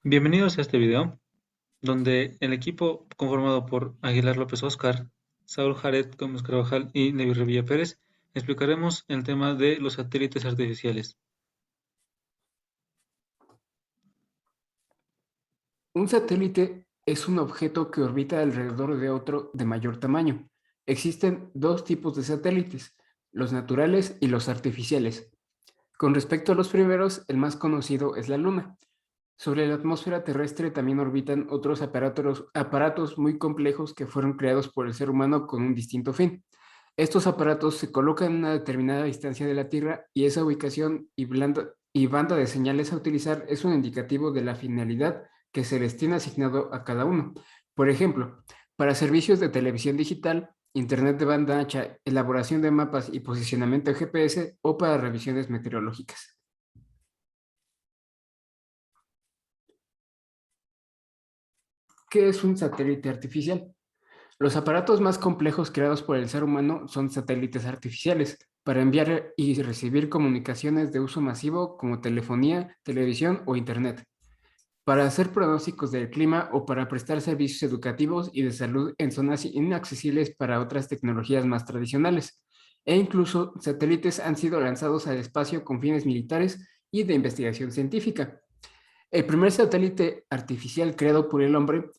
Bienvenidos a este video, donde el equipo conformado por Aguilar López Óscar, Saúl Jared Gómez Carvajal y Nevi Revilla Pérez explicaremos el tema de los satélites artificiales. Un satélite es un objeto que orbita alrededor de otro de mayor tamaño. Existen dos tipos de satélites, los naturales y los artificiales. Con respecto a los primeros, el más conocido es la Luna. Sobre la atmósfera terrestre también orbitan otros aparatos muy complejos que fueron creados por el ser humano con un distinto fin. Estos aparatos se colocan a una determinada distancia de la Tierra y esa ubicación y banda de señales a utilizar es un indicativo de la finalidad que se les tiene asignado a cada uno. Por ejemplo, para servicios de televisión digital, internet de banda ancha, elaboración de mapas y posicionamiento de GPS o para revisiones meteorológicas. ¿Qué es un satélite artificial? Los aparatos más complejos creados por el ser humano son satélites artificiales para enviar y recibir comunicaciones de uso masivo como telefonía, televisión o internet, para hacer pronósticos del clima o para prestar servicios educativos y de salud en zonas inaccesibles para otras tecnologías más tradicionales. E incluso satélites han sido lanzados al espacio con fines militares y de investigación científica. El primer satélite artificial creado por el hombre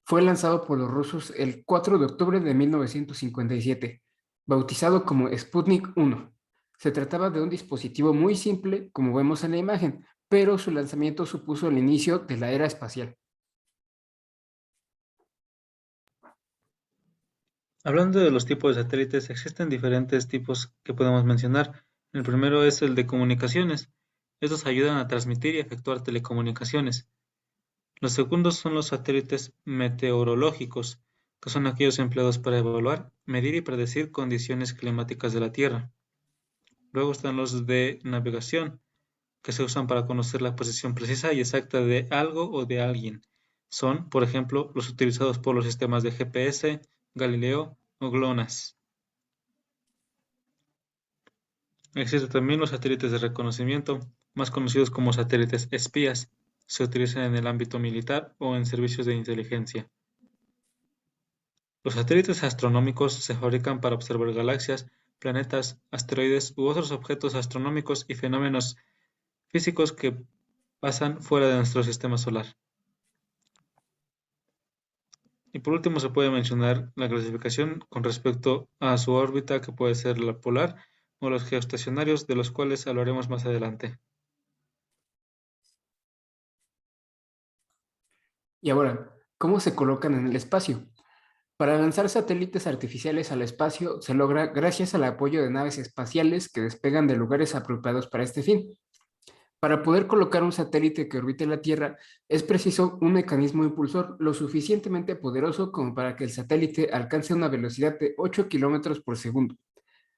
fue lanzado por los rusos el 4 de octubre de 1957, bautizado como Sputnik 1. Se trataba de un dispositivo muy simple, como vemos en la imagen, pero su lanzamiento supuso el inicio de la era espacial. Hablando de los tipos de satélites, existen diferentes tipos que podemos mencionar. El primero es el de comunicaciones. Estos ayudan a transmitir y efectuar telecomunicaciones. Los segundos son los satélites meteorológicos, que son aquellos empleados para evaluar, medir y predecir condiciones climáticas de la Tierra. Luego están los de navegación, que se usan para conocer la posición precisa y exacta de algo o de alguien. Son, por ejemplo, los utilizados por los sistemas de GPS, Galileo o GLONASS. Existen también los satélites de reconocimiento, más conocidos como satélites espías. Se utilizan en el ámbito militar o en servicios de inteligencia. Los satélites astronómicos se fabrican para observar galaxias, planetas, asteroides u otros objetos astronómicos y fenómenos físicos que pasan fuera de nuestro sistema solar. Y por último se puede mencionar la clasificación con respecto a su órbita, que puede ser la polar o los geoestacionarios, de los cuales hablaremos más adelante. Y ahora, ¿cómo se colocan en el espacio? Para lanzar satélites artificiales al espacio se logra gracias al apoyo de naves espaciales que despegan de lugares apropiados para este fin. Para poder colocar un satélite que orbite la Tierra, es preciso un mecanismo impulsor lo suficientemente poderoso como para que el satélite alcance una velocidad de 8 kilómetros por segundo.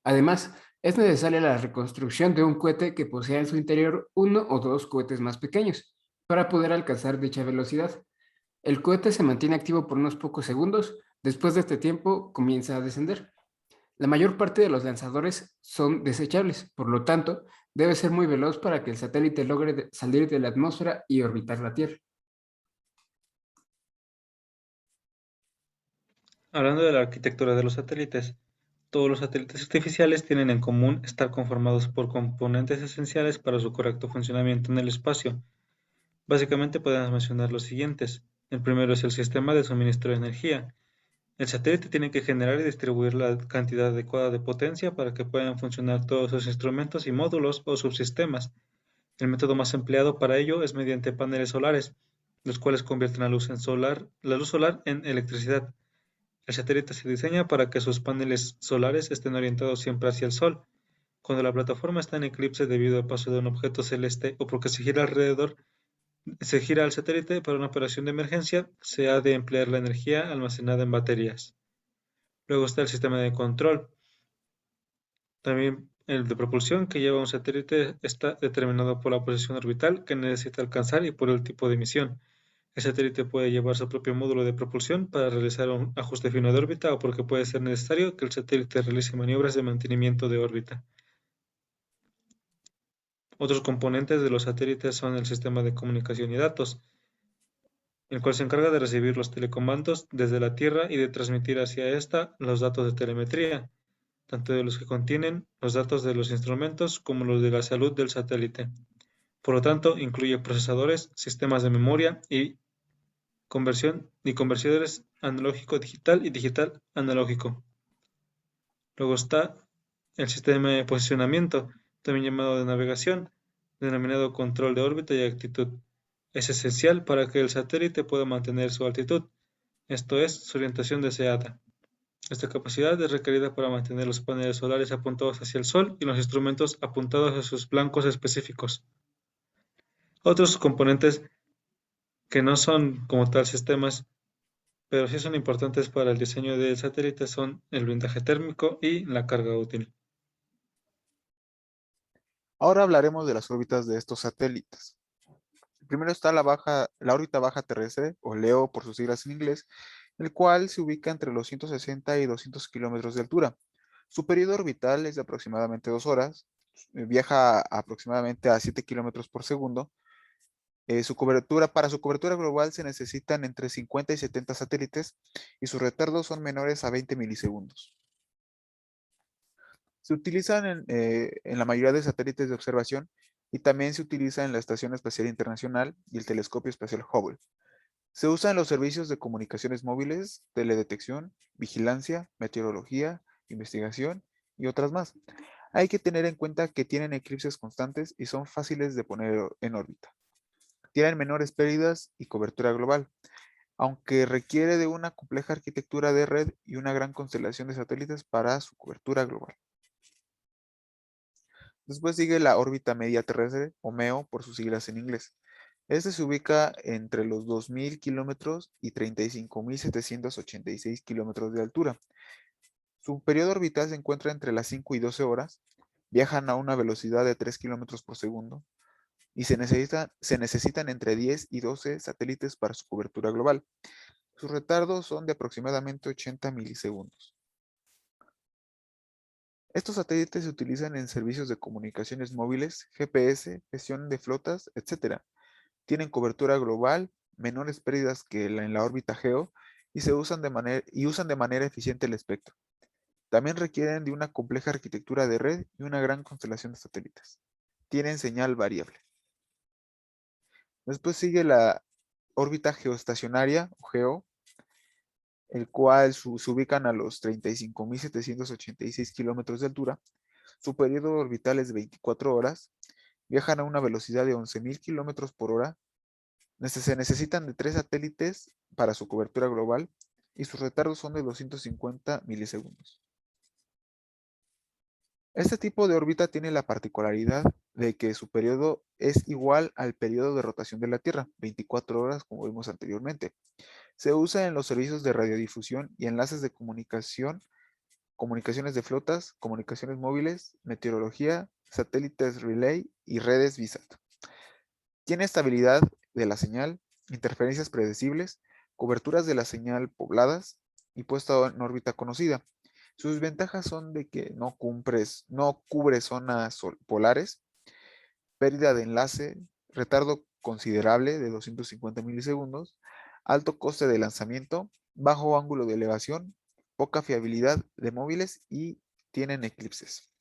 Además, es necesaria la reconstrucción de un cohete que posea en su interior uno o dos cohetes más pequeños para poder alcanzar dicha velocidad. El cohete se mantiene activo por unos pocos segundos, después de este tiempo comienza a descender. La mayor parte de los lanzadores son desechables, por lo tanto, debe ser muy veloz para que el satélite logre salir de la atmósfera y orbitar la Tierra. Hablando de la arquitectura de los satélites, todos los satélites artificiales tienen en común estar conformados por componentes esenciales para su correcto funcionamiento en el espacio. Básicamente podemos mencionar los siguientes. El primero es el sistema de suministro de energía. El satélite tiene que generar y distribuir la cantidad adecuada de potencia para que puedan funcionar todos sus instrumentos y módulos o subsistemas. El método más empleado para ello es mediante paneles solares, los cuales convierten la luz solar en electricidad. El satélite se diseña para que sus paneles solares estén orientados siempre hacia el Sol. Cuando la plataforma está en eclipse debido al paso de un objeto celeste o porque se gira al satélite para una operación de emergencia, se ha de emplear la energía almacenada en baterías. Luego está el sistema de control. También el de propulsión que lleva un satélite está determinado por la posición orbital que necesita alcanzar y por el tipo de misión. El satélite puede llevar su propio módulo de propulsión para realizar un ajuste fino de órbita o porque puede ser necesario que el satélite realice maniobras de mantenimiento de órbita. Otros componentes de los satélites son el sistema de comunicación y datos. el cual se encarga de recibir los telecomandos desde la Tierra y de transmitir hacia ésta los datos de telemetría, tanto de los que contienen los datos de los instrumentos como los de la salud del satélite. Por lo tanto, incluye procesadores, sistemas de memoria y convertidores analógico-digital y digital-analógico. Luego está el sistema de posicionamiento, también llamado de navegación, denominado control de órbita y actitud. Es esencial para que el satélite pueda mantener su altitud, esto es, su orientación deseada. Esta capacidad es requerida para mantener los paneles solares apuntados hacia el Sol y los instrumentos apuntados a sus blancos específicos. Otros componentes que no son como tal sistemas, pero sí son importantes para el diseño del satélite son el blindaje térmico y la carga útil. Ahora hablaremos de las órbitas de estos satélites. Primero está la órbita baja terrestre, o LEO por sus siglas en inglés, el cual se ubica entre los 160 y 200 kilómetros de altura. Su periodo orbital es de aproximadamente 2 horas, viaja aproximadamente a 7 kilómetros por segundo. Para su cobertura global se necesitan entre 50 y 70 satélites y sus retardos son menores a 20 milisegundos. Se utilizan en la mayoría de satélites de observación y también se utiliza en la Estación Espacial Internacional y el Telescopio Espacial Hubble. Se usa en los servicios de comunicaciones móviles, teledetección, vigilancia, meteorología, investigación y otras más. Hay que tener en cuenta que tienen eclipses constantes y son fáciles de poner en órbita. Tienen menores pérdidas y cobertura global, aunque requiere de una compleja arquitectura de red y una gran constelación de satélites para su cobertura global. Después sigue la órbita media terrestre, o MEO por sus siglas en inglés. Este se ubica entre los 2.000 kilómetros y 35.786 kilómetros de altura. Su periodo orbital se encuentra entre las 5 y 12 horas, viajan a una velocidad de 3 kilómetros por segundo y se necesitan entre 10 y 12 satélites para su cobertura global. Sus retardos son de aproximadamente 80 milisegundos. Estos satélites se utilizan en servicios de comunicaciones móviles, GPS, gestión de flotas, etc. Tienen cobertura global, menores pérdidas que en la órbita GEO y usan de manera eficiente el espectro. También requieren de una compleja arquitectura de red y una gran constelación de satélites. Tienen señal variable. Después sigue la órbita geoestacionaria o GEO, el cual se ubican a los 35.786 kilómetros de altura. Su periodo orbital es de 24 horas. Viajan a una velocidad de 11.000 kilómetros por hora. Se necesitan de 3 satélites para su cobertura global y sus retardos son de 250 milisegundos. Este tipo de órbita tiene la particularidad de que su periodo es igual al periodo de rotación de la Tierra, 24 horas como vimos anteriormente. Se usa en los servicios de radiodifusión y enlaces de comunicación, comunicaciones de flotas, comunicaciones móviles, meteorología, satélites relay y redes VSAT. Tiene estabilidad de la señal, interferencias predecibles, coberturas de la señal pobladas y puesta en órbita conocida. Sus ventajas son de que no cubre zonas polares, pérdida de enlace, retardo considerable de 250 milisegundos, alto coste de lanzamiento, bajo ángulo de elevación, poca fiabilidad de móviles y tienen eclipses.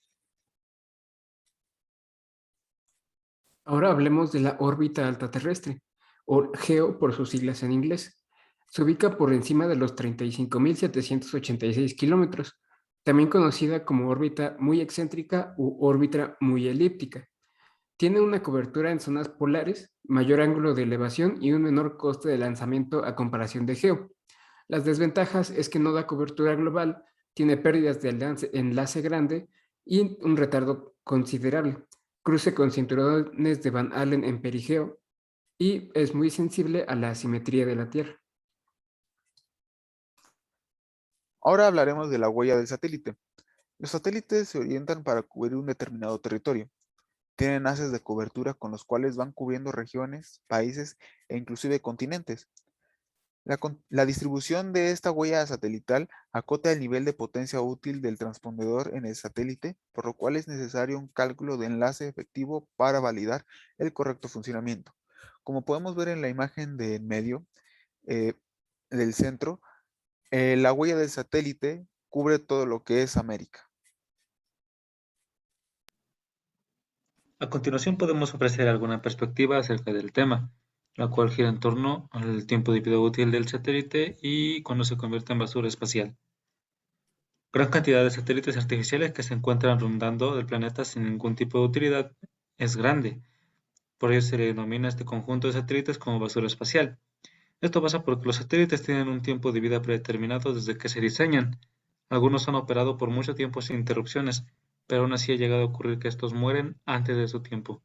Ahora hablemos de la órbita alta terrestre, o GEO por sus siglas en inglés. Se ubica por encima de los 35.786 kilómetros, también conocida como órbita muy excéntrica u órbita muy elíptica. Tiene una cobertura en zonas polares, mayor ángulo de elevación y un menor coste de lanzamiento a comparación de GEO. Las desventajas es que no da cobertura global, tiene pérdidas de enlace grande y un retardo considerable. Cruce con cinturones de Van Allen en perigeo y es muy sensible a la asimetría de la Tierra. Ahora hablaremos de la huella del satélite. Los satélites se orientan para cubrir un determinado territorio. Tienen haces de cobertura con los cuales van cubriendo regiones, países e inclusive continentes. La distribución de esta huella satelital acota el nivel de potencia útil del transpondedor en el satélite, por lo cual es necesario un cálculo de enlace efectivo para validar el correcto funcionamiento. Como podemos ver en la imagen de en medio, eh, del centro, la huella del satélite cubre todo lo que es América. A continuación podemos ofrecer alguna perspectiva acerca del tema, la cual gira en torno al tiempo de vida útil del satélite y cuando se convierte en basura espacial. Gran cantidad de satélites artificiales que se encuentran rondando el planeta sin ningún tipo de utilidad es grande. Por ello se le denomina este conjunto de satélites como basura espacial. Esto pasa porque los satélites tienen un tiempo de vida predeterminado desde que se diseñan. Algunos han operado por mucho tiempo sin interrupciones, pero aún así ha llegado a ocurrir que estos mueren antes de su tiempo.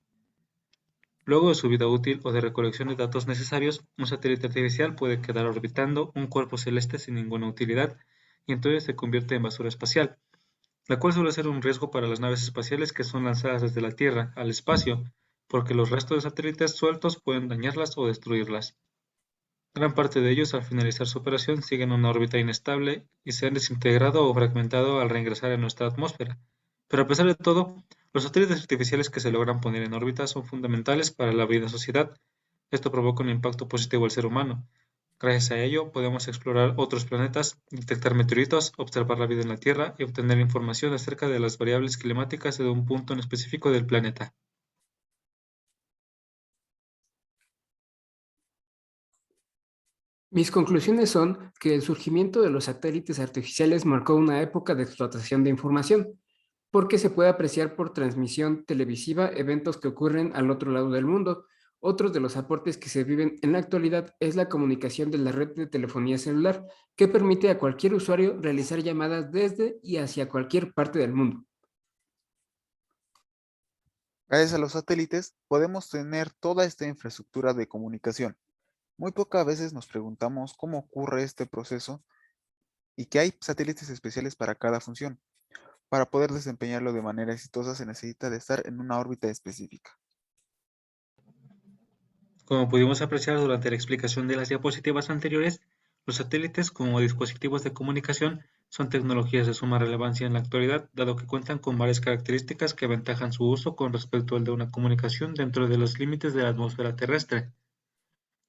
Luego de su vida útil o de recolección de datos necesarios, un satélite artificial puede quedar orbitando un cuerpo celeste sin ninguna utilidad y entonces se convierte en basura espacial, la cual suele ser un riesgo para las naves espaciales que son lanzadas desde la Tierra al espacio, porque los restos de satélites sueltos pueden dañarlas o destruirlas. Gran parte de ellos, al finalizar su operación, siguen una órbita inestable y se han desintegrado o fragmentado al reingresar en nuestra atmósfera. Pero a pesar de todo, los satélites artificiales que se logran poner en órbita son fundamentales para la vida en sociedad. Esto provoca un impacto positivo al ser humano. Gracias a ello, podemos explorar otros planetas, detectar meteoritos, observar la vida en la Tierra y obtener información acerca de las variables climáticas de un punto en específico del planeta. Mis conclusiones son que el surgimiento de los satélites artificiales marcó una época de explotación de información, porque se puede apreciar por transmisión televisiva eventos que ocurren al otro lado del mundo. Otros de los aportes que se viven en la actualidad es la comunicación de la red de telefonía celular, que permite a cualquier usuario realizar llamadas desde y hacia cualquier parte del mundo. Gracias a los satélites podemos tener toda esta infraestructura de comunicación. Muy pocas veces nos preguntamos cómo ocurre este proceso y que hay satélites especiales para cada función. Para poder desempeñarlo de manera exitosa se necesita de estar en una órbita específica. Como pudimos apreciar durante la explicación de las diapositivas anteriores, los satélites como dispositivos de comunicación son tecnologías de suma relevancia en la actualidad, dado que cuentan con varias características que aventajan su uso con respecto al de una comunicación dentro de los límites de la atmósfera terrestre.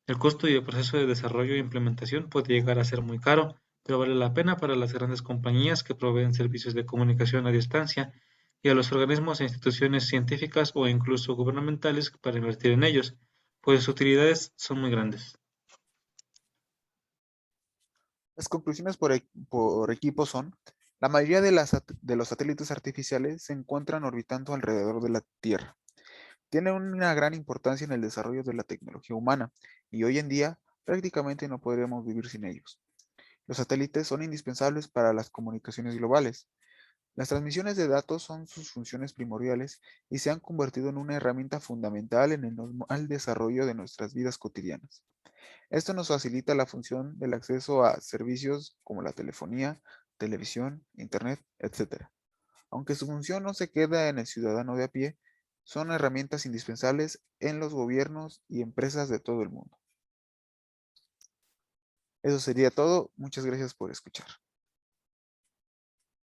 El costo y el proceso de desarrollo e implementación puede llegar a ser muy caro, pero vale la pena para las grandes compañías que proveen servicios de comunicación a distancia y a los organismos e instituciones científicas o incluso gubernamentales para invertir en ellos, pues sus utilidades son muy grandes. Las conclusiones por equipo son, la mayoría de los satélites artificiales se encuentran orbitando alrededor de la Tierra. Tienen una gran importancia en el desarrollo de la tecnología humana y hoy en día prácticamente no podríamos vivir sin ellos. Los satélites son indispensables para las comunicaciones globales. Las transmisiones de datos son sus funciones primordiales y se han convertido en una herramienta fundamental en el normal desarrollo de nuestras vidas cotidianas. Esto nos facilita la función del acceso a servicios como la telefonía, televisión, internet, etc. Aunque su función no se queda en el ciudadano de a pie, son herramientas indispensables en los gobiernos y empresas de todo el mundo. Eso sería todo. Muchas gracias por escuchar.